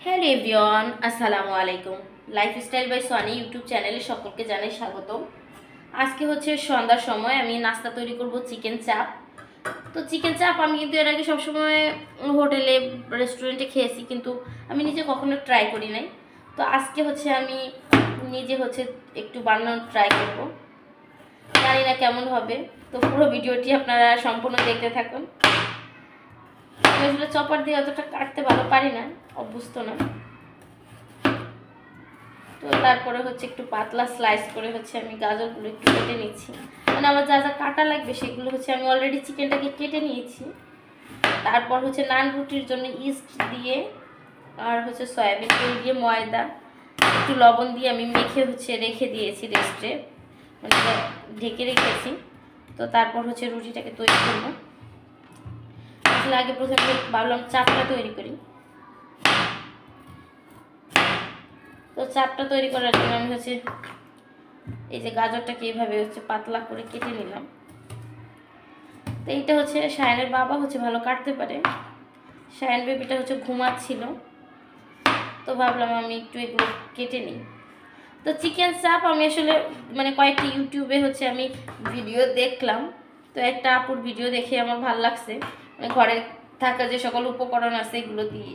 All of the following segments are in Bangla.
হ্যালো এভরিওয়ান, আসসালামু আলাইকুম। লাইফস্টাইল বাই সোয়ানি ইউটিউব চ্যানেলে সকলকে জানাই স্বাগত। আজকে হচ্ছে সন্ধ্যার সময় আমি নাস্তা তৈরি করব চিকেন চাপ। তো চিকেন চাপ আমি কিন্তু এর আগে সবসময় হোটেলে রেস্টুরেন্টে খেয়েছি, কিন্তু আমি নিজে কখনো ট্রাই করি নাই। তো আজকে হচ্ছে আমি নিজে হচ্ছে একটু বানানোর ট্রাই করব, জানি না কেমন হবে। তো পুরো ভিডিওটি আপনারা সম্পূর্ণ দেখতে থাকুন। আমি আসলে চপার দিয়ে অতটা কাটতে ভালো পারি না, অভ্যস্ত না। তো তারপরে হচ্ছে একটু পাতলা স্লাইস করে হচ্ছে আমি গাজরগুলো একটু কেটে নিচ্ছি। মানে আমার যা যা কাটা লাগবে সেগুলো হচ্ছে আমি অলরেডি চিকেনটাকে কেটে নিয়েছি। তারপর হচ্ছে নান রুটির জন্য ইস্ট দিয়ে আর হচ্ছে সয়াবিন তেল দিয়ে ময়দা একটু লবণ দিয়ে আমি মেখে হচ্ছে রেখে দিয়েছি রেস্টে, মানে ঢেকে রেখেছি। তো তারপর হচ্ছে রুটিটাকে তৈরি করবো। আসলে আগে প্রথমে ভাবলাম চাপটা তৈরি করি। তো চাপটা তৈরি করার জন্য আমি হচ্ছে এই যে গাজরটাকে এইভাবে হচ্ছে পাতলা করে কেটে নিলাম। তো এইটা হচ্ছে শায়নের বাবা হচ্ছে ভালো কাটতে পারে, শায়ন বেবিটা হচ্ছে ঘুমাচ্ছিল, তো ভাবলাম আমি একটু এগুলো কেটে নিই। তো চিকেন চাপ আমি আসলে মানে কয়েকটি ইউটিউবে হচ্ছে আমি ভিডিও দেখলাম। তো একটা আপুর ভিডিও দেখে আমার ভালো লাগছে, মানে ঘরে থাকা যে সকল উপকরণ আছে এগুলো দিয়ে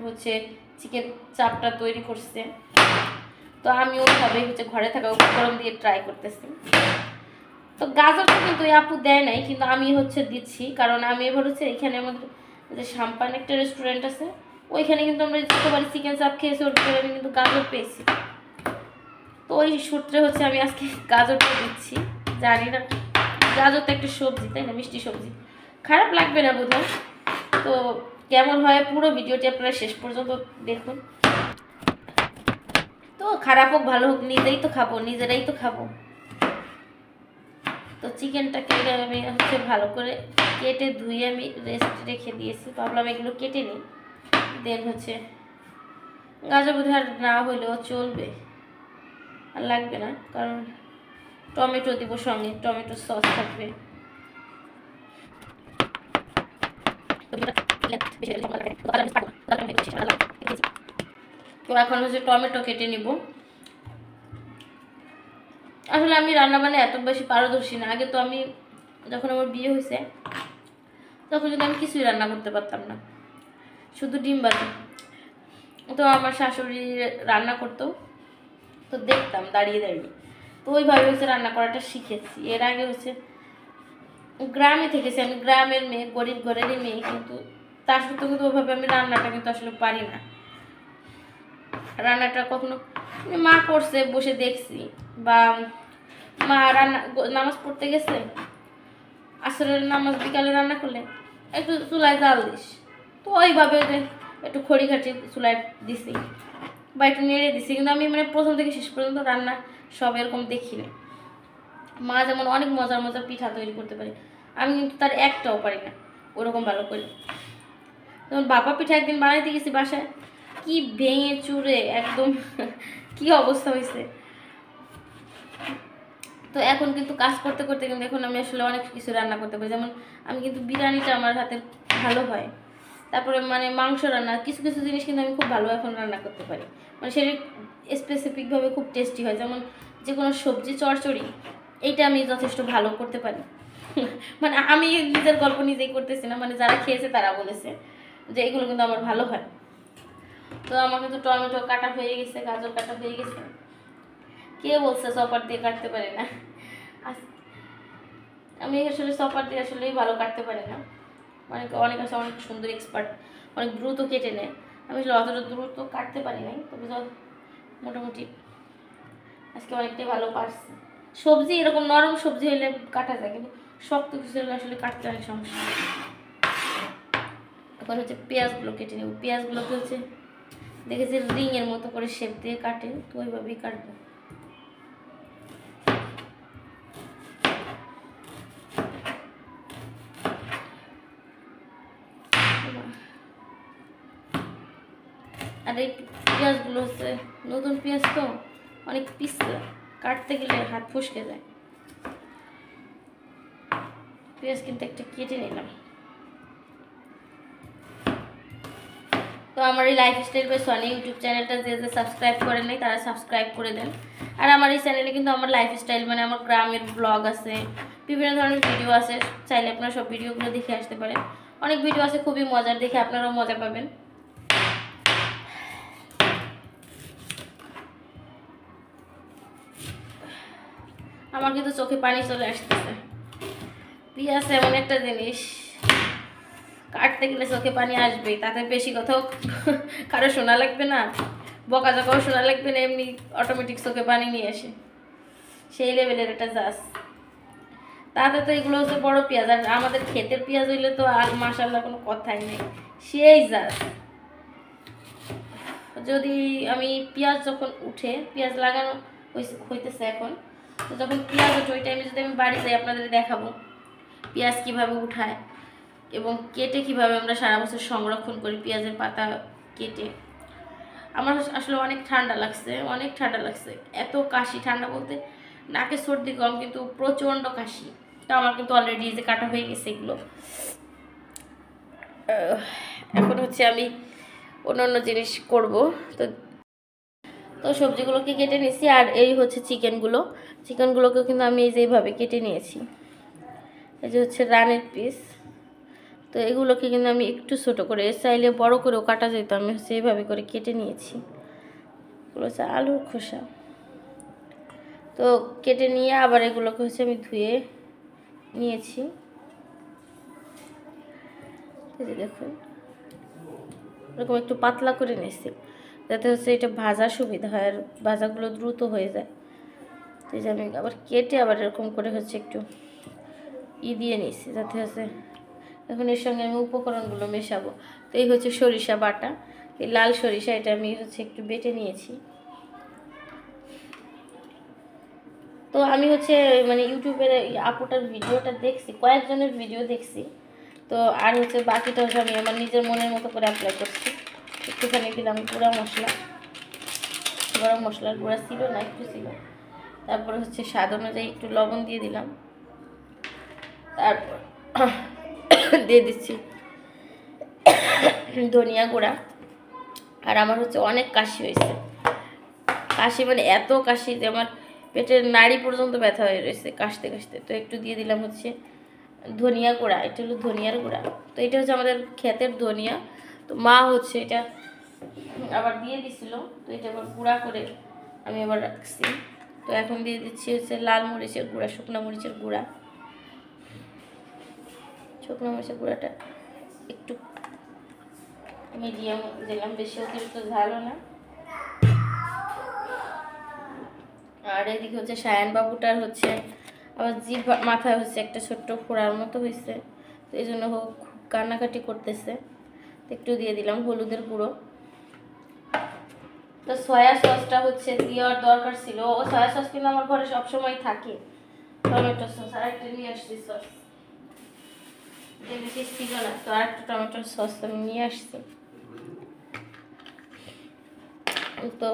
হচ্ছে চিকেন চাপটা তৈরি করছে। তো আমি ওইভাবে হচ্ছে ঘরে থাকা উপকরণ দিয়ে ট্রাই করতেছি। তো গাজরটা কিন্তু এই আপু দেয় নাই, কিন্তু আমি হচ্ছে দিচ্ছি, কারণ আমি এবার হচ্ছে এখানে আমাদের যে সাম্পান একটা রেস্টুরেন্ট আছে ওইখানে কিন্তু আমরা যতবারই চিকেন চাপ খেয়েছি ওর ভিতরে আমি কিন্তু গাজর পেয়েছি। তো ওই সূত্রে হচ্ছে আমি আজকে গাজরটা দিচ্ছি। জানি না, গাজরটা একটা সবজি তাই না, মিষ্টি সবজি, খারাপ লাগবে না বোধহয়। তো কেমন হয় পুরো ভিডিওটি আপনারা শেষ পর্যন্ত দেখুন। তো খারাপ হোক ভালো হোক নিজেই তো খাবো, নিজেরাই তো খাবো। তো চিকেনটাকে আমি হচ্ছে ভালো করে কেটে ধুয়ে আমি রেস্ট রেখে দিয়েছি। ভাবলাম এগুলো কেটে নিই, দেন হচ্ছে গাজর বোধহয় আর না হলেও চলবে, আর লাগবে না, কারণ টমেটো দিব সঙ্গে, টমেটো সস থাকবে। তো এখন হচ্ছে টমেটো কেটে নিব। আসলে আমি রান্নাবান্না এত বেশি পারদর্শী না। আগে তো আমি যখন আমার বিয়ে হয়েছে তখন কিন্তু আমি কিছুই রান্না করতে পারতাম না, শুধু ডিম ভাজি। তো আমার শাশুড়ি রান্না করতো, তো দেখতাম দাঁড়িয়ে দাঁড়িয়ে, তো ওইভাবে হচ্ছে রান্না করাটা শিখেছি। এর আগে হচ্ছে গ্রামে থেকেছি, আমি গ্রামের মেয়ে, গরিব ঘরেরই মেয়ে, কিন্তু তার সত্ত্বেও কিন্তু ওইভাবে আমি রান্নাটা কিন্তু আসলে পারি না। রান্নাটা কখনো মা করছে বসে দেখছি, বা মা রান্না নামাজ পড়তে গেছে, আসরের নামাজ বিকালে রান্না করলে একটু চুলায় জাল দিস, তো ওইভাবে একটু খড়ি খাটি চুলায় দিছি বা একটু নেড়ে দিছি। কিন্তু আমি মানে প্রথম থেকে শেষ পর্যন্ত রান্না সব এরকম দেখিনি। মা যেমন অনেক মজার মজার পিঠা তৈরি করতে পারে, আমি কিন্তু তার একটাও পারি না ওরকম ভালো করে। যেমন বাবা পিঠা একদিন বানাইতে গেছি বাসায়, কি ভেঙে চুরে একদম কি অবস্থা হয়েছে। তো এখন কিন্তু কাজ করতে করতে কিন্তু এখন আমি আসলে অনেক কিছু রান্না করতে পারি। যেমন আমি কিন্তু বিরিয়ানিটা আমার হাতের ভালো হয়, তারপরে মানে মাংস রান্না, কিছু কিছু জিনিস কিন্তু আমি খুব ভালো এখন রান্না করতে পারি, মানে সেটা স্পেসিফিকভাবে খুব টেস্টি হয়। যেমন যে কোনো সবজি চচ্চড়ি, এইটা আমি যথেষ্ট ভালো করতে পারি। মানে আমি নিজের গল্প নিজেই করতেছি না, মানে যারা খেয়েছে তারা বলেছে যে এগুলো কিন্তু আমার ভালো হয়। তো আমার কিন্তু টমেটো কাটা হয়ে গেছে, গাজর কাটা হয়ে গেছে। কে বলছে চপার দিয়ে কাটতে পারি না? আমি আসলে চপার দিয়ে আসলেই ভালো কাটতে পারি না। অনেক আছে অনেক সুন্দর এক্সপার্ট, অনেক দ্রুত কেটে নেয়, আমি আসলে অতটা দ্রুত কাটতে পারি নাই। তবে মোটামুটি আজকে অনেকটাই ভালো পারছি। সবজি এরকম নরম সবজি হলে কাটা যায়, কিন্তু শক্ত কিছু হলে আসলে কাটতে অনেক সমস্যা। এখন হচ্ছে পেঁয়াজগুলো কেটে নেব। পেঁয়াজগুলোকে হচ্ছে দেখেছি রিংয়ের মতো করে শেপ দিয়ে কাটে, তো ওইভাবেই কাটবো। আর এই পেঁয়াজগুলো হচ্ছে নতুন পেঁয়াজ, তো অনেক পিছলা, কাটতে গেলে হাত ফসকে যায়। পেঁয়াজ কিন্তু একটা কেটে নিলাম। তো আমার এই লাইফস্টাইল বাই সনি ইউটিউব চ্যানেলটা যে যে সাবস্ক্রাইব করেন নাই তারা সাবস্ক্রাইব করে দেন। আর আমার এই চ্যানেলে কিন্তু আমার লাইফস্টাইল মানে আমার গ্রামের ব্লগ আছে, বিভিন্ন ধরনের ভিডিও আছে, চাইলে আপনারা সব ভিডিওগুলো দেখে আসতে পারেন। অনেক ভিডিও আছে খুবই মজার, দেখে আপনারাও মজা পাবেন। আমার কিন্তু চোখে পানি চলে আসতেছে। পেঁয়াজ এমন একটা জিনিস, কাটতে গেলে চোখে পানি আসবেই, তাতে বেশি কথাও কারো শোনা লাগবে না, বকাঝকাও শোনা লাগবে না, এমনি অটোমেটিক চোখে পানি নিয়ে আসে, সেই লেভেলের একটা জাস। তাতে তো এগুলো হচ্ছে বড় পেঁয়াজ, আর আমাদের ক্ষেতের পেঁয়াজ হইলে তো আর মাশাআল্লাহ কোনো কথাই নেই, সেই জাস। যদি আমি পেঁয়াজ যখন উঠে, পেঁয়াজ লাগানো হইতেছে এখন, তো যখন পেঁয়াজ ওঠে ওই টাইমে যদি আমি বাড়ি যাই আপনাদের দেখাবো পেঁয়াজ কীভাবে উঠায় এবং কেটে কীভাবে আমরা সারা বছর সংরক্ষণ করি পেঁয়াজের পাতা কেটে। আমার আসলে অনেক ঠান্ডা লাগছে, অনেক ঠান্ডা লাগছে, এত কাশি, ঠান্ডা বলতে নাকে সর্দি কম কিন্তু প্রচণ্ড কাশি। তো আমার কিন্তু অলরেডি যে কাটা হয়ে গেছে এগুলো। এখন হচ্ছে আমি অন্য অন্য জিনিস করব। তো তো সবজিগুলোকে কেটে নিয়েছি, আর এই হচ্ছে চিকেনগুলোকেও কিন্তু আমি এই যে এইভাবে কেটে নিয়েছি। এই যে হচ্ছে রানের পিস। তো এগুলোকে কিন্তু আমি একটু ছোটো করে, চাইলে বড় করেও কাটা যেত, আমি হচ্ছে এইভাবে করে কেটে নিয়েছি। এগুলো হচ্ছে আলুর খোসা। তো কেটে নিয়ে আবার এগুলোকে হচ্ছে আমি ধুয়ে নিয়েছি। এই যে দেখুন এরকম একটু পাতলা করে নিয়েছি, যাতে হচ্ছে এটা ভাজা সুবিধা হয় আর ভাজাগুলো দ্রুত হয়ে যায়। এই যে আমি আবার কেটে আবার এরকম করে হচ্ছে একটু দিয়ে নিয়েছি, যাতে হচ্ছে এখন এর সঙ্গে আমি উপকরণগুলো মেশাবো। তো এই হচ্ছে সরিষা বাটা, এই লাল সরিষা, এটা আমি হচ্ছে একটু বেটে নিয়েছি। তো আমি হচ্ছে মানে ইউটিউবের আপুটার ভিডিওটা দেখছি, কয়েকজনের ভিডিও দেখছি। তো আর হচ্ছে বাকিটা হচ্ছে আমি আমার নিজের মনের মতো করে অ্যাপ্লাই করছি। একটুখানি দিলাম গুঁড়া মশলা, গরম মশলার গুঁড়া ছিল না, একটু ছিল। তারপর হচ্ছে স্বাদ অনুযায়ী একটু লবণ দিয়ে দিলাম। তারপর দিয়ে দিচ্ছি ধনিয়া গুঁড়া। আর আমার হচ্ছে অনেক কাশি হয়েছে, কাশি মানে এত কাশি যে আমার পেটের নাড়ি পর্যন্ত ব্যথা হয়ে রয়েছে কাশতে কাশতে। তো একটু দিয়ে দিলাম হচ্ছে ধনিয়া গুঁড়া, এটা হলো ধনিয়ার গুঁড়া। তো এটা হচ্ছে আমাদের ক্ষেতের ধনিয়া, তো মা হচ্ছে এটা আবার দিয়ে দিছিল, তো এটা আবার গুঁড়া করে আমি আবার রাখছি। তো এখন দিয়ে দিচ্ছি হচ্ছে লাল মরিচের গুঁড়া, শুকনো মরিচের গুঁড়া। শুকনো মরিচের গুঁড়াটা একটু মিডিয়াম দিলাম, বেশি অতিরিক্ত ঝালও না। আর এদিকে হচ্ছে সায়ান বাবুটার হচ্ছে আবার জিভ মাথায় হচ্ছে একটা ছোট্ট ফোড়ার মতো হয়েছে, তো এই জন্য খুব কান্নাকাটি করতেছে। একটু দিয়ে দিলাম হলুদের গুঁড়ো। তো সয়া সসটা হচ্ছে দেওয়ার দরকার ছিল, ও সয়া সস কিন্তু আমার ঘরে সবসময় থাকে। টমেটো সস আর একটা নিয়ে আসছি, সস বেশি ছিল না, তো আর একটা টমেটোর সস আমি নিয়ে আসছি। তো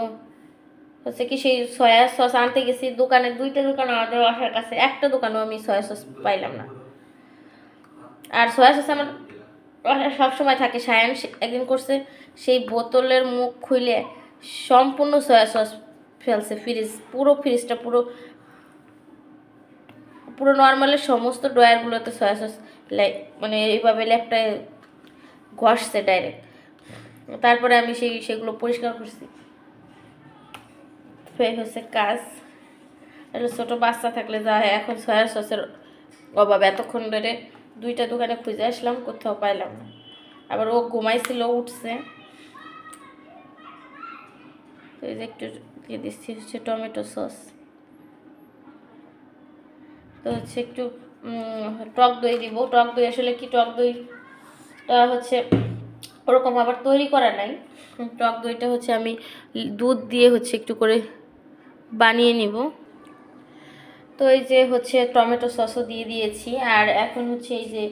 হচ্ছে কি সেই সয়া সস আনতে গেছি দোকানে, দুইটা দোকান আমাদের বাসার কাছে, একটা দোকানেও আমি সয়া সস পাইলাম না। আর সয়া সস আমার সবসময় থাকে। সায়ান একদিন করছে, সেই বোতলের মুখ খুলে সম্পূর্ণ সয়া সস ফেলছে, পুরো ফ্রিজটা পুরো পুরো নর্মালের সমস্ত ড্রয়ারগুলোতে সয়া সস মানে এইভাবে ল্যাপটায় ঘষছে ডাইরেক্ট। তারপরে আমি সেগুলো পরিষ্কার করছি। হচ্ছে কাজ, ছোটো বাচ্চা থাকলে যা হয়, এখন সয়া সসের অভাব। এতক্ষণ ধরে দুইটা দোকানে খুঁজে আসলাম, কোথাও পাইলাম না। আবার ও ঘুমাইছিল, উঠছে। তো এই যে একটু দিয়ে দিচ্ছি হচ্ছে টমেটো সস। তো হচ্ছে একটু টক দই দিব। টক দই আসলে কি, টক দইটা হচ্ছে ওরকম আবার তৈরি করা নাই। টক দইটা হচ্ছে আমি দুধ দিয়ে হচ্ছে একটু করে বানিয়ে নিব। তো এই যে হচ্ছে টমেটো সসও দিয়ে দিয়েছি। আর এখন হচ্ছে এই যে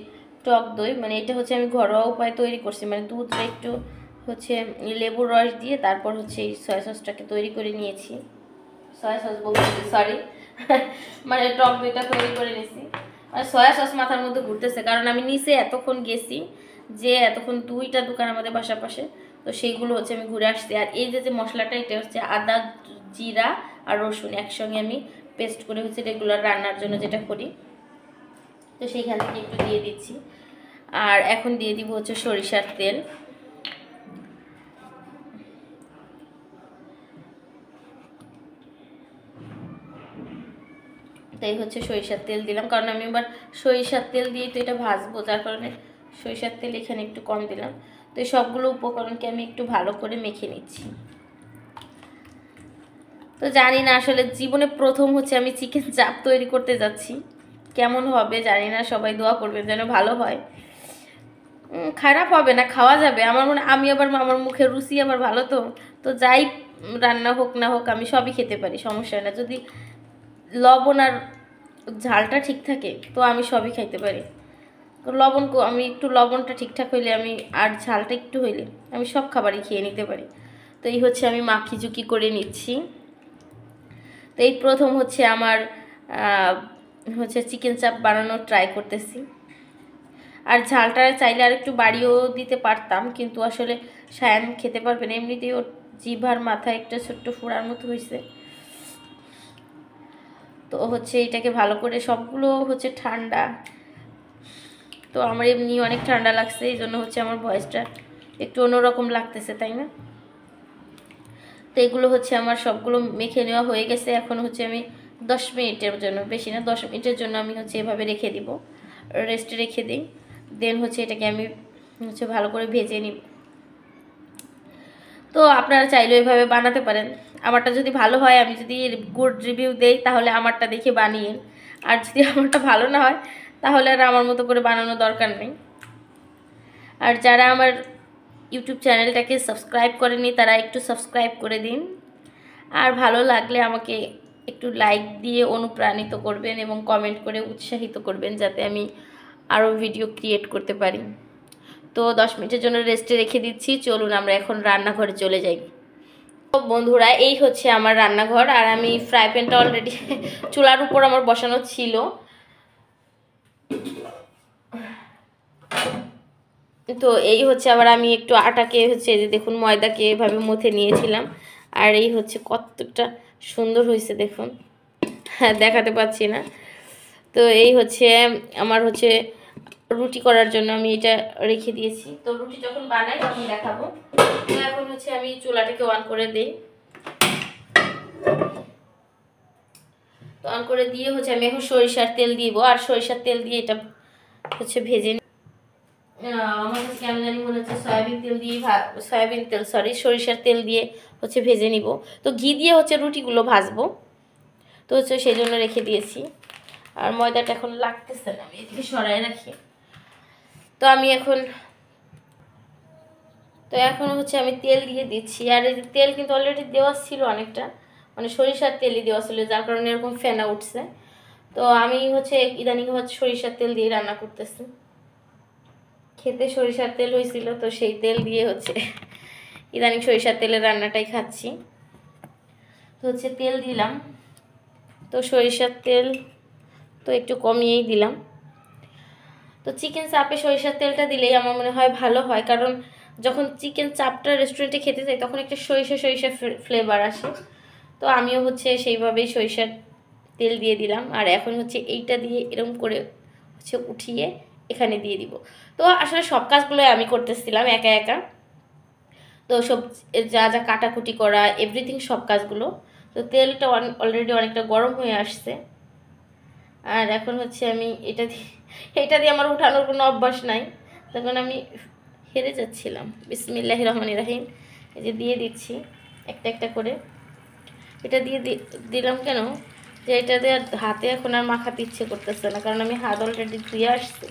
টক দই, মানে এটা হচ্ছে আমি ঘরোয়া উপায়ে তৈরি করছি, মানে দুধটা একটু হচ্ছে লেবুর রস দিয়ে তারপর হচ্ছে এই সয়া সসটাকে তৈরি করে নিয়েছি। সয়া সস বলতে সরি মানে টক দইটা তৈরি করে নিয়েছি। আর সয়া সস মাথার মধ্যে ঘুরতেছে, কারণ আমি নিচে এতক্ষণ গেছি, যে এতক্ষণ 2টা দোকান আমাদের বাসার পাশে, তো সেইগুলো হচ্ছে আমি ঘুরে আসছি। আর এই যে মশলাটা, এটা হচ্ছে আদা, জিরা আর রসুন একসঙ্গে আমি পেস্ট করে হচ্ছে রেগুলার রান্নার জন্য যেটা করি, তো সেইখান থেকে একটু দিয়ে দিচ্ছি। আর এখন দিয়ে দিব হচ্ছে সরিষার তেল। তাই হচ্ছে সরিষার তেল দিলাম, কারণ আমি এবার সরিষার তেল দিয়ে তো এটা ভাজবো, যার কারণে সরিষার তেল এখানে একটু কম দিলাম। তো এই সবগুলো উপকরণকে আমি একটু ভালো করে মেখে নিচ্ছি। তো জানি না, আসলে জীবনে প্রথম হচ্ছে আমি চিকেন চাপ তৈরি করতে যাচ্ছি, কেমন হবে জানি না, সবাই দোয়া করবেন যেন ভালো হয়। খারাপ হবে না, খাওয়া যাবে আমার মনে, আমি আবার আমার মুখের রুচি আবার ভালো, তো তো যাই রান্না হোক না হোক আমি সবই খেতে পারি, সমস্যা না। যদি লবণ আর ঝালটা ঠিক থাকে তো আমি সবই খাইতে পারি। লবণ আমি একটু লবণটা ঠিকঠাক হইলে আমি, আর ঝালটা একটু হইলে আমি সব খাবারই খেয়ে নিতে পারি। তো এই হচ্ছে আমি মাখি ঝুঁকি করে নিচ্ছি। তো এই প্রথম হচ্ছে আমার হচ্ছে চিকেন চাপ বানানোর ট্রাই করতেছি। আর ঝালটা চাইলে আর একটু বাড়িয়েও দিতে পারতাম, কিন্তু আসলে সায়ান খেতে পারবে না, এমনিতেই ওর জিভার মাথায় একটা ছোট্ট ফোড়ার মতো হয়েছে। তো হচ্ছে এটাকে ভালো করে, সবগুলো হচ্ছে ঠান্ডা, তো আমার এমনি অনেক ঠান্ডা লাগছে, এই জন্য হচ্ছে আমার ভয়েসটা একটু অন্যরকম লাগতেছে, তাই না? তো এগুলো হচ্ছে আমার সবগুলো মেখে নেওয়া হয়ে গেছে। এখন হচ্ছে আমি 10 মিনিটের জন্য, বেশি না 10 মিনিটের জন্য আমি হচ্ছে এভাবে রেখে দিব, রেস্টে রেখে দিই। দেন হচ্ছে এটাকে আমি হচ্ছে ভালো করে ভেজে নিব। তো আপনারা চাইলেও এভাবে বানাতে পারেন। আমারটা যদি ভালো হয়, আমি যদি গুড রিভিউ দেই, তাহলে আমারটা দেখে বানিয়ে। আর যদি আমারটা ভালো না হয়, তাহলে আর আমার মতো করে বানানোর দরকার নেই। আর যারা আমার ইউটিউব চ্যানেলটাকে সাবস্ক্রাইব করেনি, তারা একটু সাবস্ক্রাইব করে দিন। আর ভালো লাগলে আমাকে একটু লাইক দিয়ে অনুপ্রাণিত করবেন এবং কমেন্ট করে উৎসাহিত করবেন, যাতে আমি আরও ভিডিও ক্রিয়েট করতে পারি। তো 10 মিনিটের জন্য রেস্টে রেখে দিচ্ছি। চলুন আমরা এখন রান্নাঘরে চলে যাই। তো বন্ধুরা, এই হচ্ছে আমার রান্নাঘর। আর আমি ফ্রাই প্যানটা অলরেডি চুলার উপর আমার বসানো ছিল। তো এই হচ্ছে, আবার আমি একটু আটাকে হচ্ছে, যে দেখুন ময়দাকে এভাবে মথে নিয়েছিলাম। আর এই হচ্ছে কতটা সুন্দর হয়েছে দেখুন, হ্যাঁ দেখাতে পাচ্ছি না। তো এই হচ্ছে আমার হচ্ছে রুটি করার জন্য আমি এটা রেখে দিয়েছি। তো রুটি যখন বানাই তখন দেখাবো। তো এখন হচ্ছে আমি চুলাটাকে অন করে দিই। তো অন করে দিয়ে হচ্ছে আমি এখন সরিষার তেল দিব। আর সরিষার তেল দিয়ে এটা হচ্ছে ভেজে আমার কাছে কেন জানি মনে হচ্ছে সয়াবিন তেল দিয়ে, সরিষার তেল দিয়ে হচ্ছে ভেজে নিব। তো ঘি দিয়ে হচ্ছে রুটিগুলো ভাজবো, তো হচ্ছে সেই জন্য রেখে দিয়েছি। আর ময়দাটা এখন লাগতেছে না, আমি এদিকে সরাই রাখি। তো আমি এখন হচ্ছে আমি তেল দিয়ে দিচ্ছি। আর এই তেল কিন্তু অলরেডি দেওয়া ছিল অনেকটা, মানে সরিষার তেলই দেওয়া ছিল, যার কারণে এরকম ফেনা উঠছে। তো আমি হচ্ছে ইদানিং হচ্ছে সরিষার তেল দিয়ে রান্না করতেছি। খেতে সরিষার তেল হয়েছিল, তো সেই তেল দিয়ে হচ্ছে ইদানিং সরিষার তেলের রান্নাটাই খাচ্ছি। তো হচ্ছে তেল দিলাম, তো সরিষার তেল তো একটু কমিয়েই দিলাম। তো চিকেন চাপে সরিষার তেলটা দিলেই আমার মনে হয় ভালো হয়, কারণ যখন চিকেন চাপটা রেস্টুরেন্টে খেতে যাই তখন একটা সরিষা ফ্লেভার আসে। তো আমিও হচ্ছে সেইভাবেই সরিষার তেল দিয়ে দিলাম। আর এখন হচ্ছে এইটা দিয়ে এরকম করে হচ্ছে উঠিয়ে এখানে দিয়ে দিব। তো আসলে সব কাজগুলো আমি করতেছিলাম একা একা, তো সব যা যা কাটাকুটি করা এভরিথিং সব কাজগুলো। তো তেলটা অলরেডি অনেকটা গরম হয়ে আসছে। আর এখন হচ্ছে আমি এটা দিয়ে আমার উঠানোর কোনো অভ্যাস নাই, তখন আমি হেরে যাচ্ছিলাম। বিসমিল্লাহির রহমানির রহিম। এই যে দিয়ে দিচ্ছি একটা একটা করে। এটা দিয়ে দিলাম কেন, যে এটা দিয়ে হাতে এখন আর মাখাতে ইচ্ছে করতেছে না, কারণ আমি হাত অলরেডি ধুয়ে আসছি।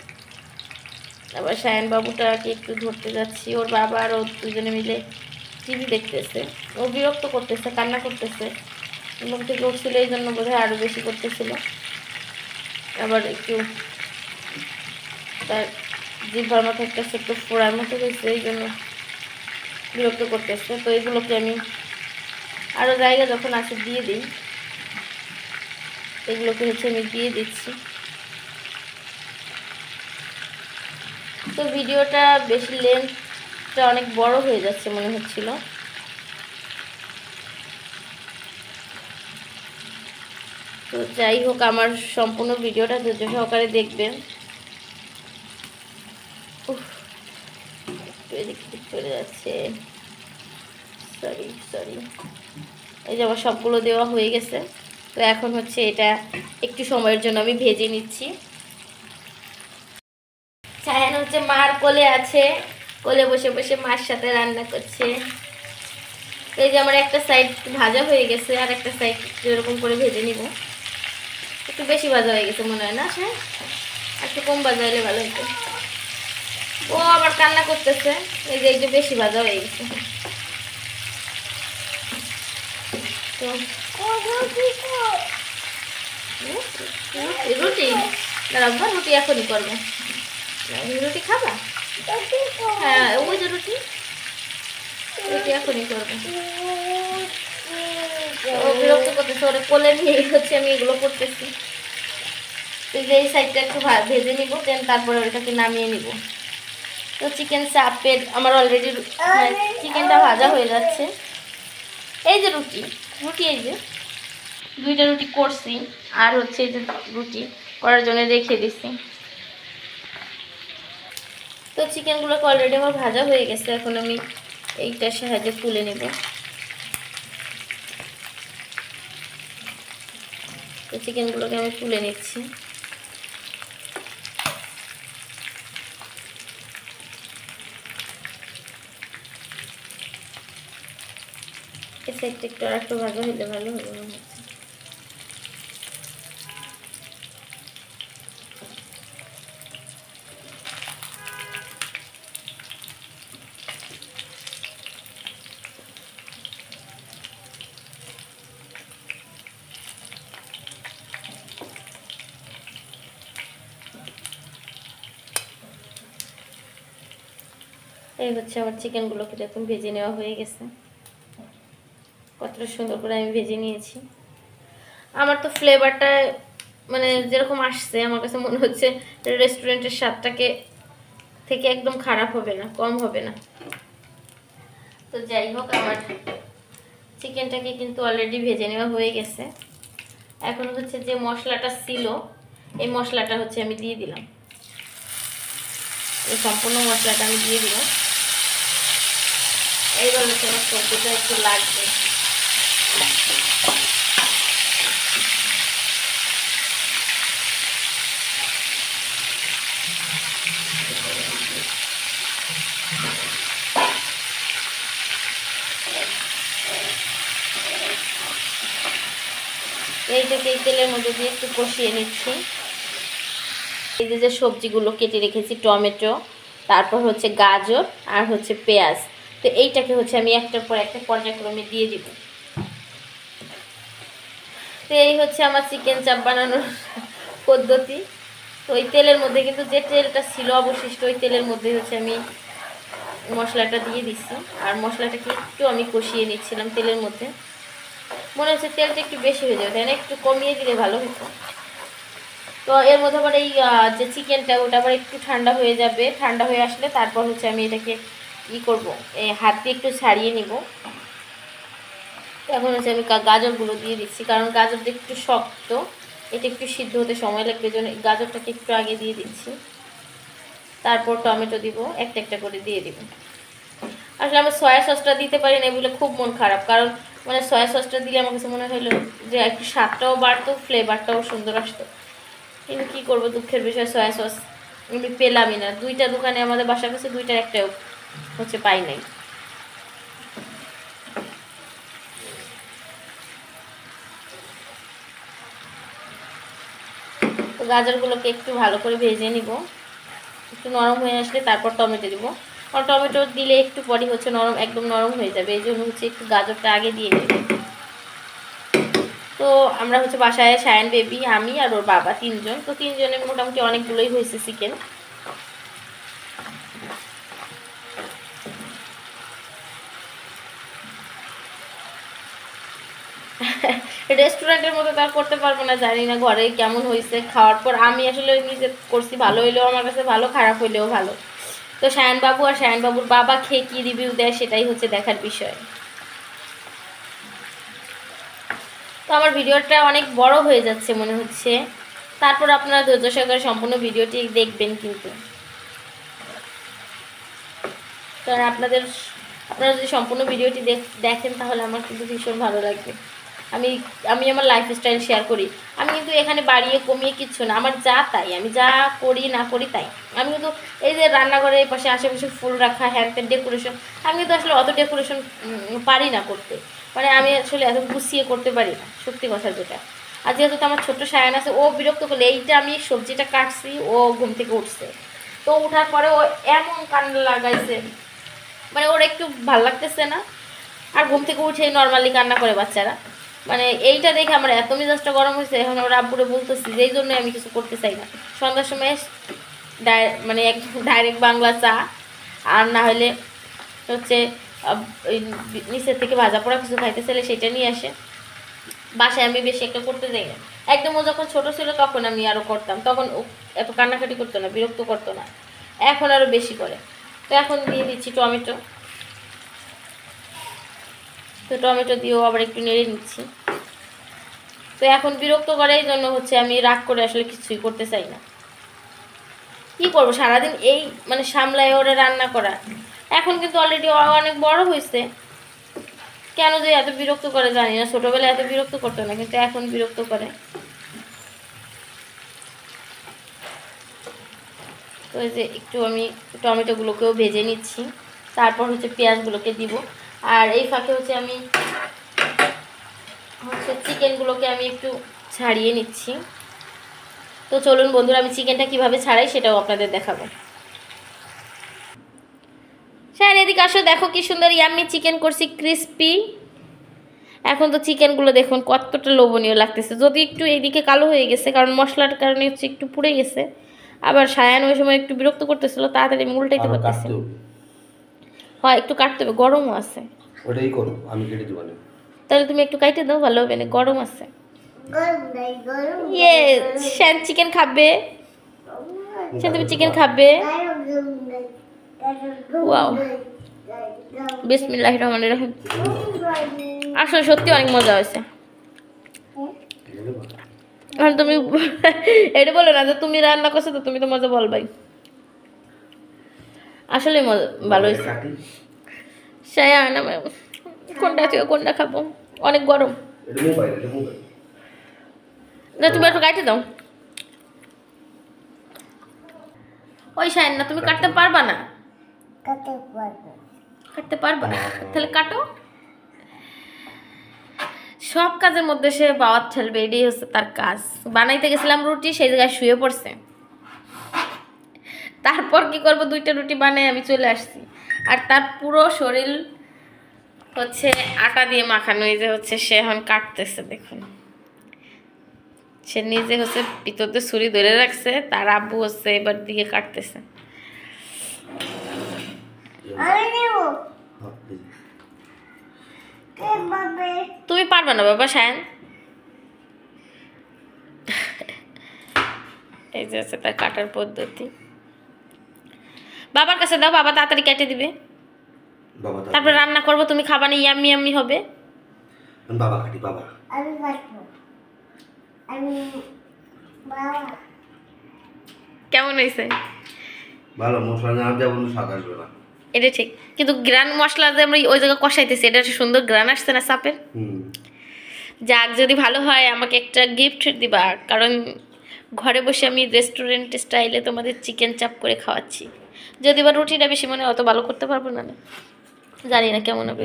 আবার সায়ন বাবুটাকে একটু ধরতে যাচ্ছি, ওর বাবা আর ও দুজনে মিলে টিভি দেখতেছে। ও বিরক্ত করতেছে, কান্না করতেছে, মুখ থেকে উঠছিল, এই জন্য বোধহয় আরও বেশি করতেছিল। আবার একটু তার জিহ্বার মাথায় একটা ছোট্ট ফোড়ার মতো হয়েছে, এই জন্য বিরক্ত করতেছে। তো এগুলোকে আমি আরও জায়গা যখন আসে দিয়ে দিই, এগুলোকে হচ্ছে আমি দিয়ে দিচ্ছি। তো ভিডিওটা বেশি লেন্থটা অনেক বড় হয়ে যাচ্ছে মনে হচ্ছিল। তো যাই হোক, আমার সম্পূর্ণ ভিডিওটা ধৈর্য সহকারে দেখবেন। চলে যাচ্ছে, সরি। এই যে আমার সবগুলো দেওয়া হয়ে গেছে। তো এখন হচ্ছে এটা একটু সময়ের জন্য আমি ভেজে নিচ্ছি। সায়ান হচ্ছে মার কোলে আছে, কোলে বসে বসে মার সাথে রান্না করছে। এই যে আমার একটা সাইড ভাজা হয়ে গেছে, আর একটা সাইড এরকম করে ভেজে নিব। একটু বেশি ভাজা হয়ে গেছে মনে হয় না? হ্যাঁ, একটু কম ভাজা হলে ভালো হতো। ও আবার কান্না করতেছে, এই যে বেশি ভাজা হয়ে গেছে। তো রুটি দাঁড়াবো, রুটি এখনই করবো। রুটি খাবা? হ্যাঁ, ওই যে রুটি এখনই করবো। ও বিরক্ত করতেছে, ওরা কোলে নিয়ে হচ্ছে আমি এগুলো করতেছি। এই সাইডটা একটু ভেজে নিব, দেন তারপরে ওইটাকে নামিয়ে নিব। তো চিকেন চাপের আমার অলরেডি চিকেনটা ভাজা হয়ে যাচ্ছে। এই যে রুটি এই যে 2টা রুটি করছি, আর হচ্ছে এই যে রুটি করার জন্য রেখে দিছি। তো চিকেনগুলোকে অলরেডি আমার ভাজা হয়ে গেছে, এখন আমি এইটার সাহায্যে তুলে নেব। তো চিকেনগুলোকে আমি তুলে নিচ্ছি। এই সাইডটা একটু আর একটু ভাজা হলে ভালো হবে মনে হচ্ছে। এই হচ্ছে আমার চিকেনগুলোকে দেখুন ভেজে নেওয়া হয়ে গেছে। কতটা সুন্দর করে আমি ভেজে নিয়েছি। আমার তো ফ্লেভারটা মানে যেরকম আসছে, আমার কাছে মনে হচ্ছে রেস্টুরেন্টের স্বাদটাকে থেকে একদম খারাপ হবে না, কম হবে না। তো যাই হোক, আমার চিকেনটাকে কিন্তু অলরেডি ভেজে নেওয়া হয়ে গেছে। এখন হচ্ছে যে মশলাটা ছিল, এই মশলাটা হচ্ছে আমি দিয়ে দিলাম। এই সম্পূর্ণ মশলাটা আমি দিয়ে দিলাম। এইবার হচ্ছে আমার সবজিটা একটু লাগবে। এইটাকে এই তেলের মধ্যে দিয়ে একটু কষিয়ে নিচ্ছি। এই যে সবজিগুলো কেটে রেখেছি, টমেটো, তারপর হচ্ছে গাজর আর হচ্ছে পেঁয়াজ। তো এইটাকে হচ্ছে আমি একটার পর একটা পর্যায়ক্রমে দিয়ে দিব। তো এই হচ্ছে আমার চিকেন চাপ বানানোর পদ্ধতি। তো ওই তেলের মধ্যে কিন্তু যে তেলটা ছিল অবশিষ্ট, ওই তেলের মধ্যে হচ্ছে আমি মশলাটা দিয়ে দিচ্ছি। আর মশলাটাকে একটু আমি কষিয়ে নিচ্ছিলাম তেলের মধ্যে। মনে হচ্ছে তেলটা একটু বেশি হয়ে যাবে, তাই না? একটু কমিয়ে দিলে ভালো হতো। তো এর মধ্যে আবার এই যে চিকেনটা, ওটা আবার একটু ঠান্ডা হয়ে যাবে। ঠান্ডা হয়ে আসলে তারপর হচ্ছে আমি এটাকে করব, হাত দিয়ে একটু ছাড়িয়ে নিব। এখন হচ্ছে আমি গাজরগুলো দিয়ে দিচ্ছি, কারণ গাজরটা একটু শক্ত, এটা একটু সিদ্ধ হতে সময় লাগবে, জন্য গাজরটাকে একটু আগে দিয়ে দিচ্ছি। তারপর টমেটো দিব, একটা একটা করে দিয়ে দিব। আসলে আমি সয়া সসটা দিতে পারি না বলে খুব মন খারাপ, কারণ মানে সয়া সসটা দিলে আমার কাছে মনে হলো যে একটু স্বাদটাও বাড়তো, ফ্লেভারটাও সুন্দর আসতো। কিন্তু কী করবো, দুঃখের বিষয় সয়া সস আমি পেলামই না। 2টা দোকানে আমাদের বাসার কাছে, 2টার একটাও হচ্ছে পাই নাই। তো গাজরগুলোকে একটু ভালো করে ভেজে নিব। একটু নরম হয়ে আসলে তারপর টমেটো দিব। কারণ টমেটো দিলে একটু পরই হচ্ছে নরম, একদম নরম হয়ে যাবে, এই জন্য হচ্ছে একটু গাজরটা আগে দিয়ে নেব। তো আমরা হচ্ছে বাসায় সায়ান বেবি, আমি আর ওর বাবা 3জন। তো 3জনের মোটামুটি অনেকগুলোই হয়েছে চিকেন। রেস্টুরেন্টের মতো তার করতে পারবো না, জানি না ঘরে কেমন হয়েছে। খাওয়ার পর আমি আসলে নিজে করছি, ভালো হইলেও আমার কাছে ভালো, খারাপ হইলেও ভালো। তো শায়ান বাবু আর শায়ান বাবুর বাবা খেয়ে কি রিভিউ দেয় সেটাই হচ্ছে দেখার বিষয়। তো আমার ভিডিওটা অনেক বড় হয়ে যাচ্ছে মনে হচ্ছে, তারপর আপনারা ধৈর্য সহকারে সম্পূর্ণ ভিডিওটি দেখবেন কিন্তু, কারণ আপনারা যদি সম্পূর্ণ ভিডিওটি দেখেন তাহলে আমার কিন্তু ভীষণ ভালো লাগবে। আমি আমার লাইফস্টাইল শেয়ার করি, আমি কিন্তু এখানে বাড়িয়ে কমিয়ে কিচ্ছু না, আমার যা তাই, আমি যা করি না করি তাই। আমি কিন্তু এই যে রান্নাঘরের এই পাশে আশেপাশে ফুল রাখা, হ্যান্ডের ডেকোরেশন, আমি কিন্তু আসলে অত ডেকোরেশন পারি না করতে, মানে আমি আসলে এত গুছিয়ে করতে পারি না, সত্যি কথা যেটা। আর যেহেতু আমার ছোট্ট শায়ান আছে, ও বিরক্ত করলে, এইটা আমি সবজিটা কাটছি, ও ঘুম থেকে উঠছে, তো ওঠার পরে ও এমন কান্না লাগাইছে, মানে ওর একটু ভাল লাগতেছে না, আর ঘুম থেকে উঠেই নর্মালি কান্না করে বাচ্চারা, মানে এইটা দেখে আমার এত মেজাজটা গরম হয়েছে। এখন ওর আব্বুরে বলতেছি যেই জন্য আমি কিছু করতে চাই না, সন্ধ্যার সময় মানে একদম ডাইরেক্ট বাংলা চা, আর না হলে হচ্ছে ওই নিচের থেকে ভাজা পোড়া কিছু খাইতে চাইলে সেটা নিয়ে আসে। বাসায় আমি বেশি একটা করতে যাই না, একদম ও যখন ছোটো ছিল তখন আমি আরও করতাম, তখন ও এত কান্নাকাটি করতো না, বিরক্ত করতো না, এখন আরও বেশি করে। তো এখন দিয়ে দিচ্ছি টমেটো, তো টমেটো দিয়েও আবার একটু নেড়ে নিচ্ছি। তো এখন বিরক্ত করে, এই জন্য হচ্ছে আমি রাগ করে আসলে কিছুই করতে চাই না। কি করবো সারাদিন এই মানে সামলায় ওরে রান্না করা। এখন কিন্তু অলরেডি অনেক বড় হয়েছে, কেন যে এত বিরক্ত করে জানি না, ছোটোবেলায় এত বিরক্ত করতো না, কিন্তু এখন বিরক্ত করে। তো এই যে একটু আমি টমেটোগুলোকেও ভেজে নিচ্ছি, তারপর হচ্ছে পেঁয়াজগুলোকে দিব, আর এই ফাঁকে হচ্ছে আমি চিকেনগুলোকে আমি একটু ছাড়িয়ে নিচ্ছি। তো চলুন বন্ধুরা, আমি চিকেনটা কিভাবে ছাড়াই সেটাও আপনাদের দেখাবো। শায়ান এদিকে আসো, দেখো কি সুন্দর ইয়াম্মি চিকেন করছি, ক্রিস্পি। এখন তো চিকেনগুলো দেখুন কতটা লোভনীয় লাগতেছে, যদি একটু এইদিকে কালো হয়ে গেছে কারণ মশলার কারণে হচ্ছে একটু পুড়ে গেছে, আবার শায়ান ওই সময় একটু বিরক্ত করতেছিল, তাড়াতাড়ি আমি উল্টাইতে পারতেছি। হয় একটু কাটতে হবে, গরমও আছে। ওটাই করো, আমি কেটে দেবো। তাহলে তুমি একটু কাটে দাও, ভালো হবে না, গরম আছে। ইয়ে শায়ান চিকেন খাবে, শায়ান তুমি চিকেন খাবে। ওয়াও, বিসমিল্লাহির রহমানির রহিম। আসলে সত্যি অনেক মজা হয়েছে। এখন তুমি এটা বলো না যে তুমি রান্না করছো, তো তুমি তো মজা বলবাই। আসলে ভালো হয়েছে। শায়ান আমার কোনটা থেকে কোনটা খাবো, অনেক গরম না, তুমি একটু কাটে দাও। ওই শায়ান না, তুমি কাটতে পারবা না? কাটতে পারবা, তাহলে কাটো। সব কাজের মধ্যে সে বাওয়াত ঠেলবে, এটাই হচ্ছে তার কাজ। বানাইতে গেছিলাম রুটি, সেই জায়গায় শুয়ে পড়ছে, তারপর কি করব, 2টা রুটি বানাই আমি চলে আসছি, আর তার পুরো শরীর হচ্ছে আটা দিয়ে মাখানো। এই যে হচ্ছে সে এখন কাটতেছে, দেখুন সে নিজে হচ্ছে ভিতরতে ছুরি ধরে রাখছে, তার আব্বু হচ্ছে এবার দিয়ে কাটতেছে। তুমি পারবে না বাবা শায়ান। এই যে হচ্ছে তার কাটার পদ্ধতি, বাবার কাছে দাও, বাবা তাড়াতাড়ি কেটে দিবে, তারপর রান্না করবো, তুমি খাবা না, ইয়াম্মি ইয়াম্মি হবে। বাবা কাটি, বাবা আমি কাটবো, বাবা কেমন হয়েছে? ভালো, মশলা না যাবো স্বাদ আসবে না, এটা ঠিক, কিন্তু গ্রান মশলা যে আমরা ওই জায়গায় কষাইতেছি, এটা সুন্দর গ্রান আসছে না চাপের। যাক, যদি ভালো হয় আমাকে একটা গিফট দিবা, কারণ ঘরে বসে আমি রেস্টুরেন্ট স্টাইলে তোমাদের চিকেন চাপ করে খাওয়াচ্ছি। যদি বা রুটিটা বেশি মনে অত ভালো করতে পারবো না, জানি না কেমন হবে।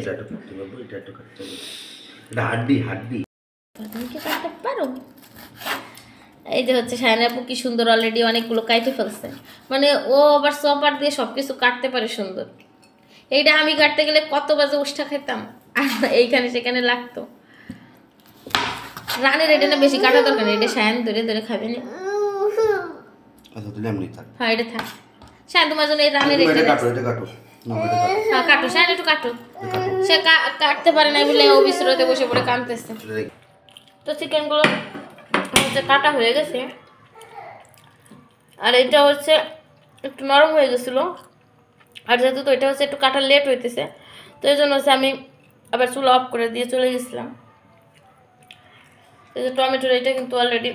হাড্ডি হাড্ডি তুমি কি কাটতে পারো? এই যে হচ্ছে শায়ান আপু কি সুন্দর অলরেডি অনেকগুলো কাটে ফেলছে, মানে ও আবার চপার দিয়ে সব কিছু কাটতে পারে সুন্দর। এইটা আমি কাটতে গেলে কত বাজে উষ্টা খেতাম, আর এইখানে সেখানে লাগতো। রানের এটা না বেশি কাটা দরকার নেই, এটা শায়ান ধরে ধরে খাবে না। আচ্ছা তাহলে এমনি থাক, হ্যাঁ এটা থাক। শায়ান তোমার জন্য এই রানের এটা কাটো, এটা কাটো, হ্যাঁ কাটো শায়ান, একটু কাটো। সে কাটতে পারে না বলে ও বিছরাতে বসে পড়ে কাঁদতেছে। তো চিকেনগুলো হচ্ছে কাটা হয়ে গেছে, আর এটা হচ্ছে একটু নরম হয়ে গেছিলো, আর যেহেতু তো এটা হচ্ছে একটু কাটা লেট হইতেছে, তো এই জন্য হচ্ছে আমি আবার চুলা অফ করে দিয়ে চলে গেছিলাম। এই যে টমেটোর এটা কিন্তু অলরেডি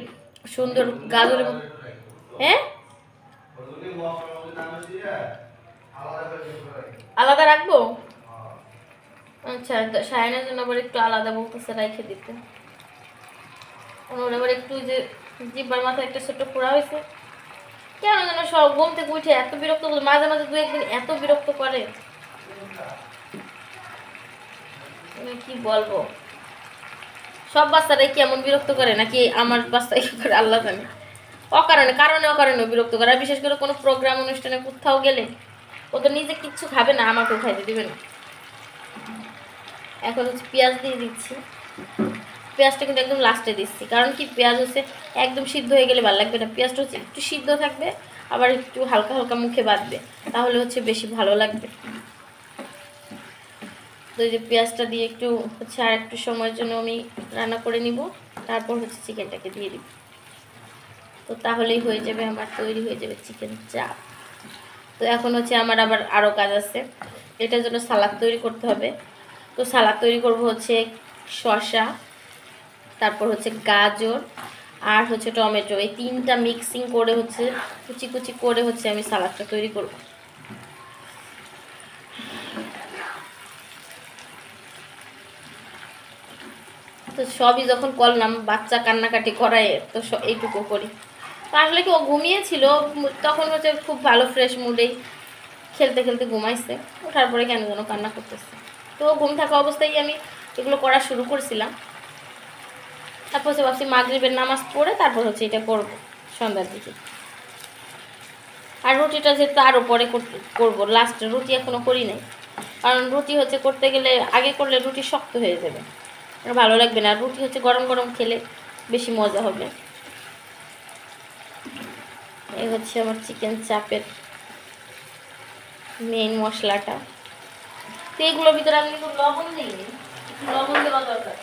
সুন্দর গাজরের, হ্যাঁ আলাদা রাখবো। আচ্ছা, সায়নের জন্য আবার একটু আলাদা বলতেছে রেখে দিতে। ওর আবার একটু যে জিব্বার মাথায় একটা ছোট্ট ফোড়া হয়েছে, কেন যেন সব ঘুম থেকে উঠে এত বিরক্ত করে, মাঝে মাঝে দু একদিন এত বিরক্ত করে কি বলবো। সব বাচ্চারাই কি এমন বিরক্ত করে নাকি আমার বাচ্চা কি করে আল্লাহ জানে। অকারণে কারণে অকারণে বিরক্ত করে। আর বিশেষ করে কোনো প্রোগ্রাম অনুষ্ঠানে কোথাও গেলে ও তো নিজে কিচ্ছু খাবে না, আমাকেও খাইতে দিবে না। এখন হচ্ছে পেঁয়াজ দিয়ে দিচ্ছি। পেঁয়াজটা কিন্তু একদম লাস্টে দিচ্ছি, কারণ কি পেঁয়াজ হচ্ছে একদম সিদ্ধ হয়ে গেলে ভালো লাগবে না। পেঁয়াজটা হচ্ছে একটু সিদ্ধ থাকবে, আবার একটু হালকা হালকা মুখে বাঁধবে, তাহলে হচ্ছে বেশি ভালো লাগবে। তো এই যে পেঁয়াজটা দিয়ে একটু হচ্ছে আর একটু সময়ের জন্য আমি রান্না করে নিব, তারপর হচ্ছে চিকেনটাকে দিয়ে দিব। তো তাহলেই হয়ে যাবে আমার, তৈরি হয়ে যাবে চিকেন চাপ। তো এখন হচ্ছে আমার আবার আরও কাজ আছে, এটার জন্য সালাদ তৈরি করতে হবে। তো সালাদ তৈরি করব হচ্ছে শসা, তারপর হচ্ছে গাজর আর হচ্ছে টমেটো, এই তিনটা মিক্সিং করে হচ্ছে কুচি কুচি করে হচ্ছে আমি সালাদটা তৈরি করব। তো সবই যখন করলাম, বাচ্চা কান্নাকাটি করায় তো এইটুকু করি। তো আসলে কি ও ঘুমিয়েছিল তখন হচ্ছে খুব ভালো ফ্রেশ মুডেই খেলতে খেলতে ঘুমাইছে, ওঠার পরে কেন যেন কান্না করতেছে। তো ঘুম থাকা অবস্থায় আমি এগুলো করা শুরু করছিলাম। তারপর হচ্ছে ভাবছি মাগরিবের নামাজ পড়ে তারপর হচ্ছে এটা করব সন্ধ্যার দিকে। আর রুটিটা যেহেতু আরও পরে করবো, লাস্টে রুটি এখনও করি নাই, কারণ রুটি হচ্ছে করতে গেলে আগে করলে রুটি শক্ত হয়ে যাবে, ভালো লাগবে না। আর রুটি হচ্ছে গরম গরম খেলে বেশি মজা হবে। এই হচ্ছে আমার চিকেন চাপের মেইন মশলাটা। তো এইগুলোর ভিতরে আমি কিন্তু লবণ দিইনি, লবণ দেওয়া দরকার।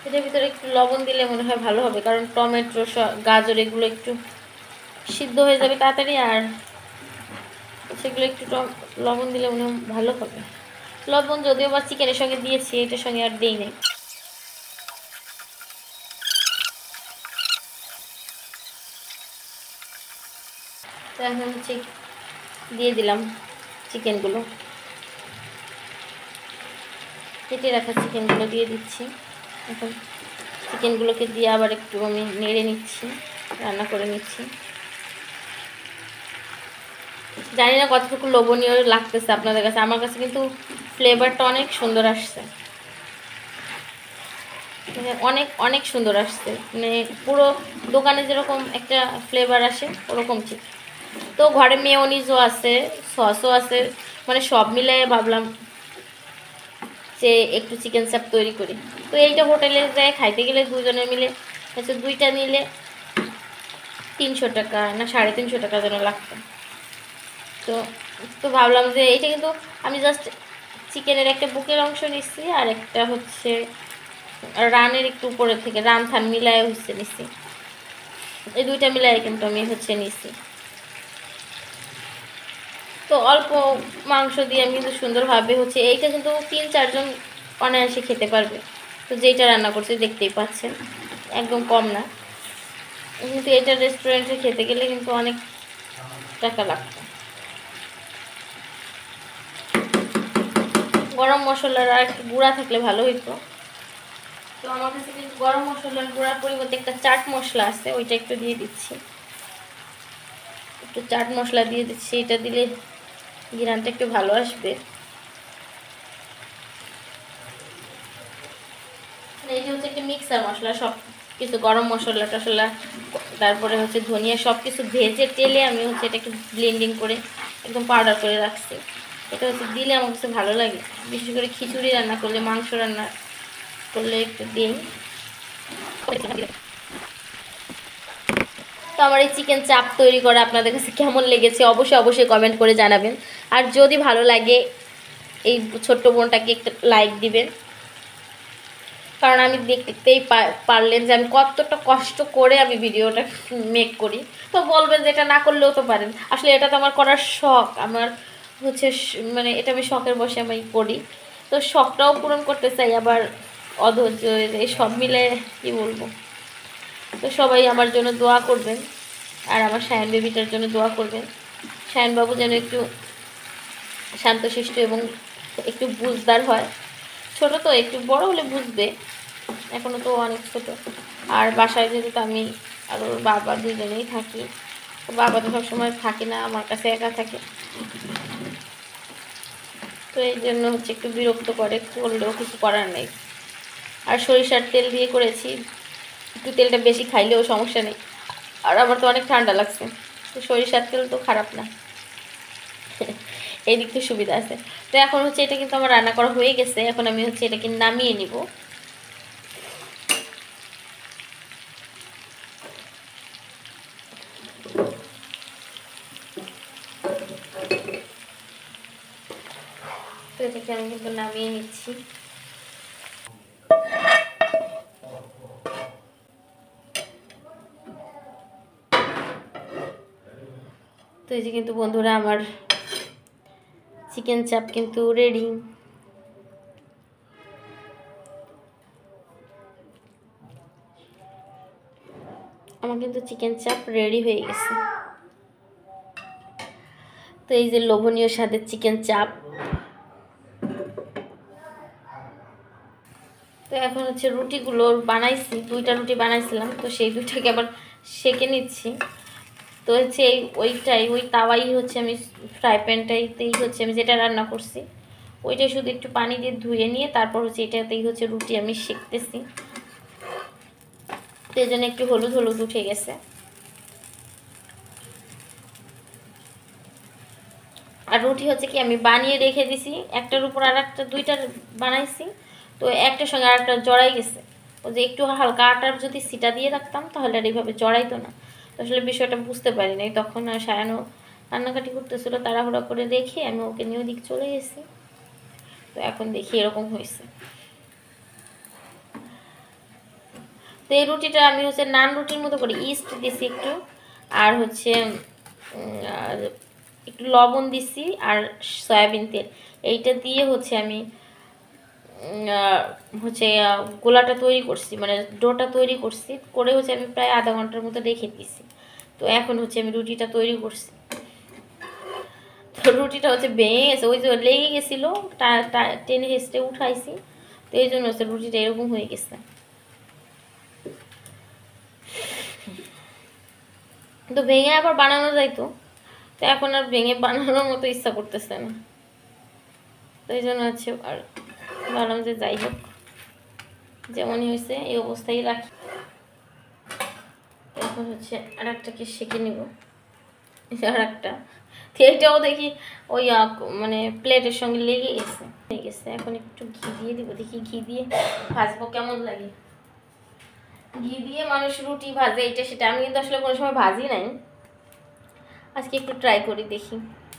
এটার ভিতরে একটু লবণ দিলে মনে হয় ভালো হবে, কারণ টমেটো গাজর এগুলো একটু সিদ্ধ হয়ে যাবে তাড়াতাড়ি, আর সেগুলো একটু লবণ দিলে মনে হয় ভালো হবে। লবণ যদিও বা চিকেনের সঙ্গে দিয়েছি, এটার সঙ্গে আর দিই নাই। তো এখন হচ্ছে দিয়ে দিলাম চিকেনগুলো, কেটে রাখা চিকেনগুলো দিয়ে দিচ্ছি। এখন চিকেনগুলোকে দিয়ে আবার একটু আমি নেড়ে নিচ্ছি, রান্না করে নিচ্ছি। জানি না কতটুকু লোভনীয় লাগতেছে আপনাদের কাছে, আমার কাছে কিন্তু ফ্লেভারটা অনেক সুন্দর আসছে, মানে অনেক অনেক সুন্দর আসছে, মানে পুরো দোকানে যেরকম একটা ফ্লেভার আসে ওরকম ঠিক। তো ঘরে মেয়োনিজও আছে, সসও আছে, মানে সব মিলাই ভাবলাম যে একটু চিকেন চাপ তৈরি করি। তো এইটা হোটেলে যায় খাইতে গেলে দুজনে মিলে হচ্ছে দুইটা নিলে 300 টাকা না 350 টাকা যেন লাগতো। তো তো ভাবলাম যে এইটা কিন্তু আমি জাস্ট চিকেনের একটা বুকের অংশ নিচ্ছি, আর একটা হচ্ছে রানের একটু উপরে থেকে রান থান মিলায় হচ্ছে নিচ্ছি, এই দুইটা মিলাই কিন্তু আমি হচ্ছে নিচ্ছি। তো অল্প মাংস দিয়ে আমি কিন্তু সুন্দরভাবে হচ্ছে এইটা কিন্তু 3-4 জন অনায়াসে খেতে পারবে। তো যেইটা রান্না করছি দেখতেই পাচ্ছেন একদম কম না, কিন্তু এটা রেস্টুরেন্টে খেতে গেলে কিন্তু অনেক টাকা লাগতো। গরম মশলার আর একটু গুঁড়া থাকলে ভালো হইতো। তো আমার কাছে কিন্তু গরম মশলার গুঁড়ার পরিবর্তে একটা চাট মশলা আছে, ওইটা একটু দিয়ে দিচ্ছি। একটু চাট মশলা দিয়ে দিচ্ছি, এটা দিলে ঘ্রাণটা একটু ভালো আসবে। এইটা হচ্ছে একটা মিক্সার মশলা, সব কিছু গরম মশলা টশলা তারপরে হচ্ছে ধনিয়া সব কিছু ভেজে তেলে আমি হচ্ছে এটাকে ব্লেন্ডিং করে একদম পাউডার করে রাখছি। এটা হচ্ছে দিলে আমার কাছে ভালো লাগে, বিশেষ করে খিচুড়ি রান্না করলে, মাংস রান্না করলে একটু দিই। তো আমার এই চিকেন চাপ তৈরি করা আপনাদের কাছে কেমন লেগেছে অবশ্যই অবশ্যই কমেন্ট করে জানাবেন। আর যদি ভালো লাগে এই ছোট্ট বোনটাকে একটা লাইক দিবেন। কারণ আমি দেখতেই পারলেন যে আমি কতটা কষ্ট করে আমি ভিডিওটা মেক করি। তো বলবেন যে এটা না করলেও তো পারেন, আসলে এটা তো আমার করার শখ, আমার হচ্ছে মানে এটা আমি শখের বসে আমি করি। তো শখটাও পূরণ করতে চাই, আবার অধৈর্য, এই সব মিলে কি বলবো। তো সবাই আমার জন্য দোয়া করবেন, আর আমার সায়ন বেবিটার জন্য দোয়া করবেন। সায়নবাবু যেন একটু শান্তশিষ্ট এবং একটু বুঝদার হয়। ছোট তো, একটু বড় হলে বুঝবে, এখনও তো অনেক ছোট। আর বাসায় যেহেতু আমি আর ওর বাবা দুজনেই থাকি, বাবা তো সবসময় থাকে না, আমার কাছে একা থাকে। তো এই জন্য হচ্ছে একটু বিরক্ত করে, করলেও কিছু করার নেই। আর সরিষার তেল দিয়ে করেছি, একটু তেলটা বেশি খাইলেও সমস্যা নেই। আর আমার তো অনেক ঠান্ডা লাগছে, তো সরিষার তেল তো খারাপ না, এই দিক থেকে সুবিধা আছে। তো এখন হচ্ছে এটা কিন্তু আমার রান্না করা হয়ে গেছে, এখন আমি হচ্ছে এটাকে নামিয়ে নিব। তো এটাকে আমি কিন্তু নামিয়ে নিচ্ছি। তো এই যে কিন্তু বন্ধুরা আমার চিকেন চাপ কিন্তু রেডি। আমার কিন্তু চিকেন চাপ রেডি হয়ে গেছে। তো এই যে লোভনীয় স্বাদের চিকেন চাপ। তো এখন হচ্ছে রুটিগুলো বানাইছি, 2টা রুটি বানাইছিলাম, তো সেই 2টাকে আবার সেঁকে নিচ্ছি। তো হচ্ছে ওই তাওয়াই হচ্ছে আমি ফ্রাই প্যানটাইতেই হচ্ছে আমি যেটা রান্না করছি ওইটাই শুধু একটু পানি দিয়ে ধুয়ে নিয়ে তারপর হচ্ছে এটাতেই হচ্ছে রুটি আমি সেঁকতেছি। তো এই জন্য একটু হলুদ হলুদ উঠে গেছে। আর রুটি হচ্ছে কি আমি বানিয়ে রেখে দিছি, একটার উপর আর একটা 2টা বানাইছি, তো একটার সঙ্গে আর একটা জড়াই গেছে। ও যে একটু হালকা আটার যদি সিটা দিয়ে রাখতাম তাহলে আর এইভাবে জড়াইতো না। তো আসলে বিষয়টা বুঝতে পারি নাই, তখন সায়ানো কান্নাকাটি করতেছিল, তাড়াহুড়া করে রেখে আমি ওকে নিয়ে ওদিক চলে গেছি। তো এখন দেখি এরকম হয়েছে। তো এই রুটিটা আমি হচ্ছে নান রুটির মতো করে ইস্ট দিছি একটু, আর হচ্ছে একটু লবণ দিছি আর সয়াবিন তেল, এইটা দিয়ে হচ্ছে আমি হচ্ছে গোলাটা তৈরি করছি, মানে ডোটা তৈরি করছি, করে হচ্ছে আমি প্রায় আধা ঘন্টার মতো রেখে দিয়েছি। তো এখন হচ্ছে আমি রুটিটা তৈরি করছি। তো রুটিটা হচ্ছে ভেঙে গেছে, ওই যে লেগে গেছিলো, টেনে হেসটে উঠাইছি, তো এই জন্য হচ্ছে রুটিটা এরকম হয়ে গেছে। তো ভেঙে আবার বানানো যাইতো, তো এখন আর ভেঙে বানানোর মতো ইচ্ছা করতেছে না, তো এই জন্য হচ্ছে আর ভাবলাম যে যাই হোক যেমনই হয়েছে এই অবস্থায় রাখি। এখন হচ্ছে আর একটাকে সেঁকে নিব, আর একটা এইটাও দেখি ওই মানে প্লেটের সঙ্গে লেগে গেছে। এখন একটু ঘি দিয়ে দিব, দেখি ঘি দিয়ে ভাজবো কেমন লাগে। ঘি দিয়ে মানুষ রুটি ভাজে এটা সেটা, আমি কিন্তু আসলে কোনো সময় ভাজি নাই, আজকে একটু ট্রাই করি দেখি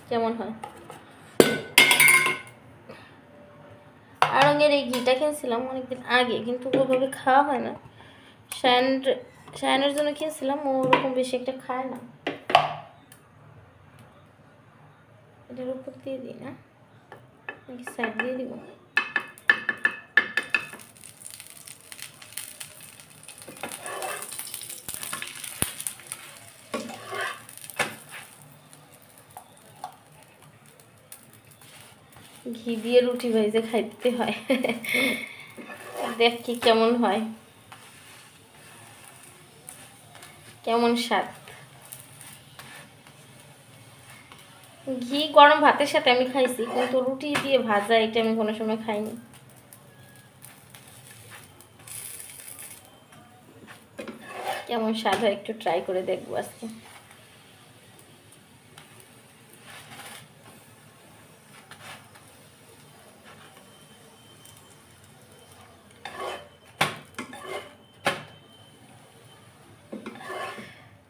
কেমন হয়। আড়ঙের এই ঘিটা কিনছিলাম অনেকদিন আগে, কিন্তু ওভাবে খাওয়া হয় না। শায়নের জন্য কিনছিলাম, ও ওরকম বেশি একটা খায় না। এটার উপর দিয়ে দিই না, নাকি সাইড দিয়ে দিব? ঘি দিয়ে রুটি ভেজে খাইতে হয়, দেখি কেমন হয়, কেমন স্বাদ। ঘি গরম ভাতের সাথে আমি খাইছি, কিন্তু রুটি দিয়ে ভাজা এটা আমি কোনো সময় খাইনি। কেমন স্বাদ হয় একটু ট্রাই করে দেখবো আজকে।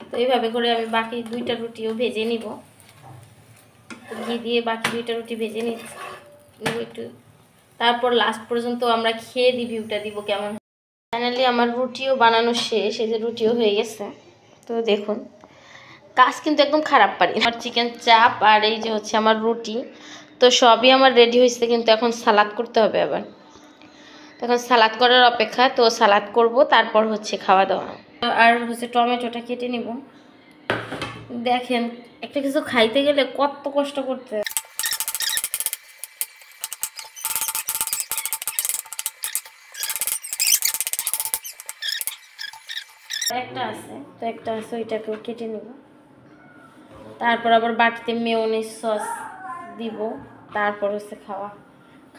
তো এইভাবে করে আমি বাকি 2টা রুটিও ভেজে নিব, ঘি দিয়ে বাকি 2টা রুটি ভেজে নিচ্ছি একটু তারপর লাস্ট পর্যন্ত আমরা খেয়ে রিভিউটা দিব কেমন। ফাইনালি আমার রুটিও বানানো শেষ, এই যে রুটিও হয়ে গেছে। তো দেখুন কাজ কিন্তু একদম খারাপ পারি। আমার চিকেন চাপ আর এই যে হচ্ছে আমার রুটি, তো সবই আমার রেডি হয়েছে, কিন্তু এখন সালাদ করতে হবে আবার। এখন সালাদ করার অপেক্ষা, তো সালাদ করব তারপর হচ্ছে খাওয়া দাওয়া। আর হচ্ছে টমেটোটা কেটে নিব। দেখেন একটা কিছু খাইতে গেলে কত কষ্ট করতে হয়। একটা আছে, তো একটা আছে ওইটাকেও কেটে নিব। তারপর আবার বাটিতে মেয়োনিজ সস দিব, তারপর হচ্ছে খাওয়া।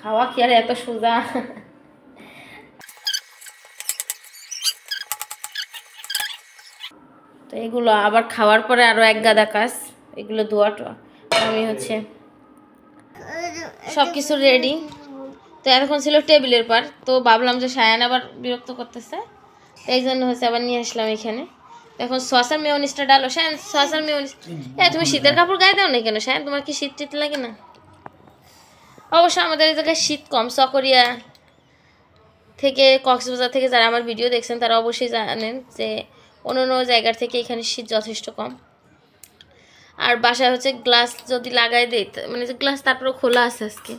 খাওয়া কি আর এত সোজা? তো এগুলো আবার খাওয়ার পরে আরও এক গাদা কাজ, এগুলো ধোয়াটা। আমি হচ্ছে সব কিছু রেডি। তো এতক্ষণ ছিল টেবিলের পর, তো ভাবলাম যে সায়ান আবার বিরক্ত করতেছে, তো এই জন্য হচ্ছে আবার নিয়ে আসলাম এখানে। এখন সসার মেয়োনিজটা ডালো। সায়ান সসার মেয়োনিজ, তুমি শীতের কাপড় গায়ে দাও না কেন সায়ান? তোমার কি শীত টিত লাগে না? অবশ্য আমাদের এই জায়গায় শীত কম। চকরিয়া থেকে, কক্সবাজার থেকে যারা আমার ভিডিও দেখছেন তারা অবশ্যই জানেন যে অন্য অন্য জায়গার থেকে এখানে শীত যথেষ্ট কম। আর বাসায় হচ্ছে গ্লাস যদি লাগাই দেয়, মানে যে গ্লাস তারপরে খোলা আছে আজকে,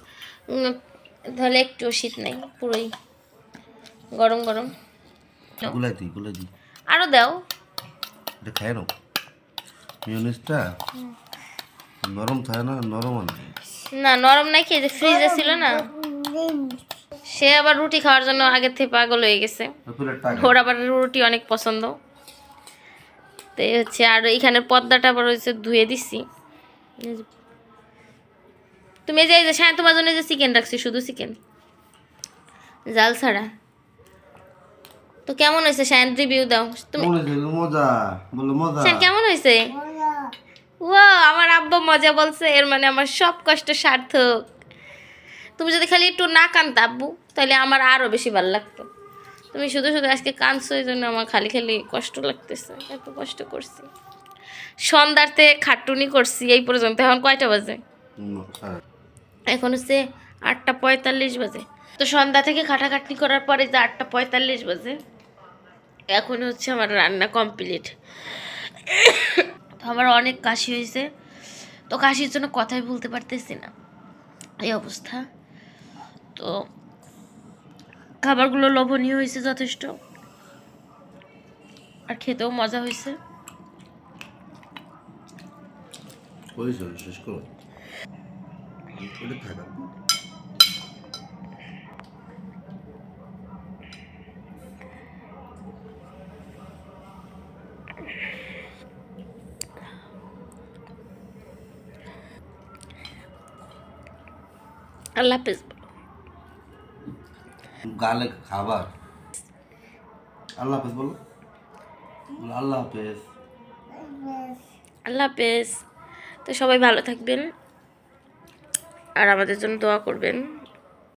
তাহলে একটু শীত নেই, পুরোই গরম গরম। গুলাই দি আরও দাও। এটা খাই নাও। মিউনিসটা নরম থাকে না, নরম আনে না নরম নাই, কি যে ফ্রিজে ছিল না, সে আবার রুটি খাওয়ার জন্য আগের থেকে পাগল হয়ে গেছে। ওর আবার রুটি অনেক পছন্দ। তো এই হচ্ছে, আর এইখানের পর্দাটা আবার হচ্ছে ধুয়ে দিচ্ছি। তুমি এই যে সায়ন তোমার জন্য যে চিকেন রাখছি, শুধু চিকেন, জাল ছাড়া। তো কেমন হয়েছে সায়ন, রিভিউ দাও তুমি। মজা বলো, মজা সায়ন কেমন হয়েছে? ও আমার আব্বা মজা বলছে, এর মানে আমার সব কষ্ট সার্থক। তুমি যদি খালি একটু না কানতে আব্বু, তাহলে আমার আরও বেশি ভালো লাগতো। তুমি শুধু শুধু আজকে কাঁদছো, এই জন্য আমার খালি খালি কষ্ট লাগতেছে। এত কষ্ট করছি, সন্ধ্যাতে খাটুনি করছি এই পর্যন্ত। এখন কয়টা বাজে? এখন হচ্ছে 8:45 বাজে। তো সন্ধ্যা থেকে খাটাখাটনি করার পরে যে 8:45 বাজে, এখন হচ্ছে আমার রান্না কমপ্লিট। তো আমার অনেক কাশি হয়েছে, তো কাশির জন্য কথাই বলতে পারতেছি না, এই অবস্থা। তো খাবারগুলো লোভনীয় হয়েছে যথেষ্ট, আর খেতেও মজা হয়েছে। শেষ করো। আল্লাহ হাফেজ। গালে খাবার। আল্লাহ হাফেজ বলো, আল্লাহ হাফেজ। আল্লাহ হাফেজ। তো সবাই ভালো থাকবেন আর আমাদের জন্য দোয়া করবেন।